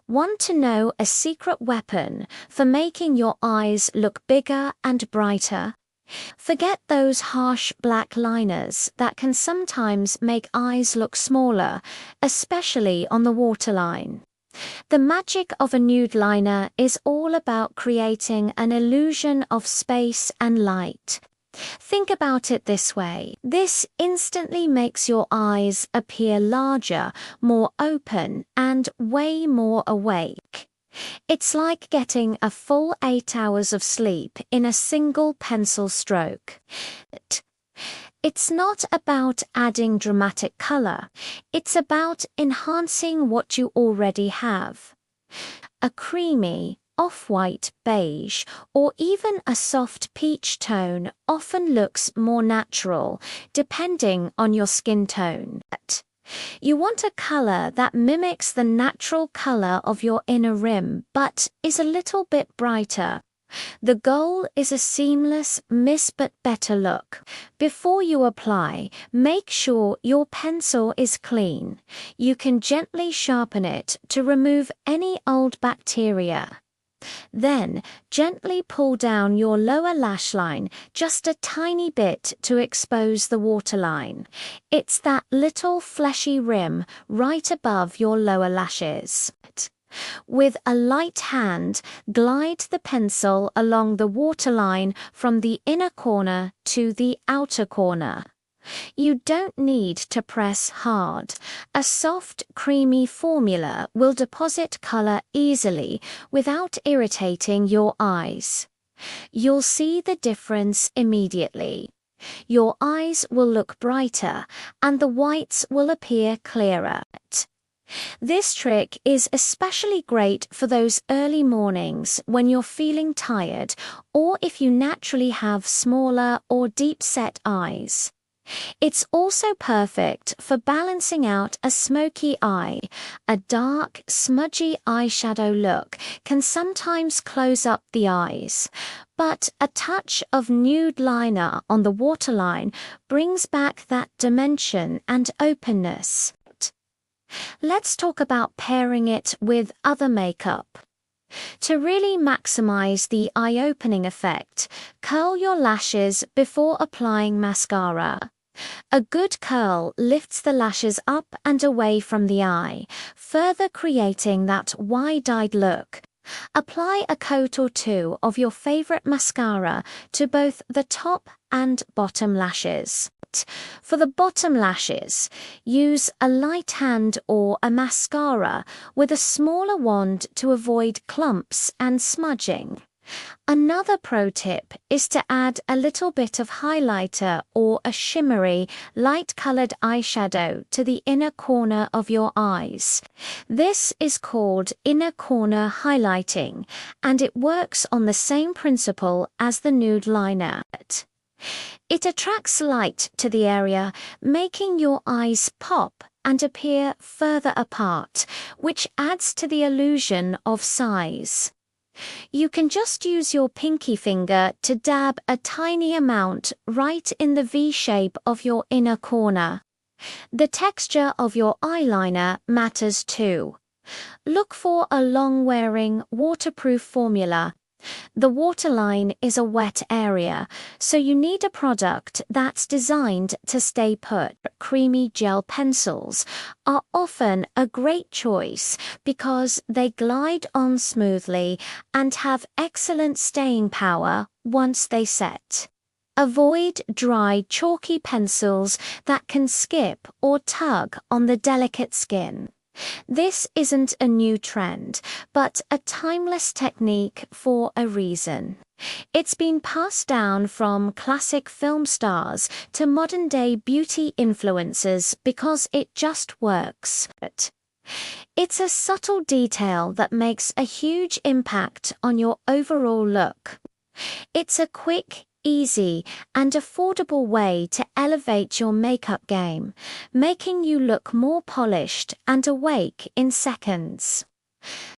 Want to know a secret weapon for making your eyes look bigger and brighter? Forget those harsh black liners that can sometimes make eyes look smaller, especially on the waterline. The magic of a nude liner is all about creating an illusion of space and light. Think about it this way. This instantly makes your eyes appear larger, more open, and way more awake. It's like getting a full 8 hours of sleep in a single pencil stroke. It's not about adding dramatic color. It's about enhancing what you already have. A creamy, off-white beige, or even a soft peach tone often looks more natural, depending on your skin tone. You want a color that mimics the natural color of your inner rim, but is a little bit brighter. The goal is a seamless, miss but better look. Before you apply, make sure your pencil is clean. You can gently sharpen it to remove any old bacteria. Then, gently pull down your lower lash line just a tiny bit to expose the waterline. It's that little fleshy rim right above your lower lashes. With a light hand, glide the pencil along the waterline from the inner corner to the outer corner. You don't need to press hard. A soft, creamy formula will deposit color easily without irritating your eyes. You'll see the difference immediately. Your eyes will look brighter and the whites will appear clearer. This trick is especially great for those early mornings when you're feeling tired or if you naturally have smaller or deep-set eyes. It's also perfect for balancing out a smoky eye. A dark, smudgy eyeshadow look can sometimes close up the eyes, but a touch of nude liner on the waterline brings back that dimension and openness. Let's talk about pairing it with other makeup. To really maximize the eye-opening effect, curl your lashes before applying mascara. A good curl lifts the lashes up and away from the eye, further creating that wide-eyed look. Apply a coat or two of your favorite mascara to both the top and bottom lashes. For the bottom lashes, use a light hand or a mascara with a smaller wand to avoid clumps and smudging. Another pro tip is to add a little bit of highlighter or a shimmery, light-colored eyeshadow to the inner corner of your eyes. This is called inner corner highlighting, and it works on the same principle as the nude liner. It attracts light to the area, making your eyes pop and appear further apart, which adds to the illusion of size. You can just use your pinky finger to dab a tiny amount right in the V shape of your inner corner. The texture of your eyeliner matters too. Look for a long-wearing, waterproof formula. The waterline is a wet area, so you need a product that's designed to stay put. Creamy gel pencils are often a great choice because they glide on smoothly and have excellent staying power once they set. Avoid dry, chalky pencils that can skip or tug on the delicate skin. This isn't a new trend, but a timeless technique for a reason. It's been passed down from classic film stars to modern-day beauty influencers because it just works. It's a subtle detail that makes a huge impact on your overall look. It's a quick, easy, and affordable way to elevate your makeup game, making you look more polished and awake in seconds.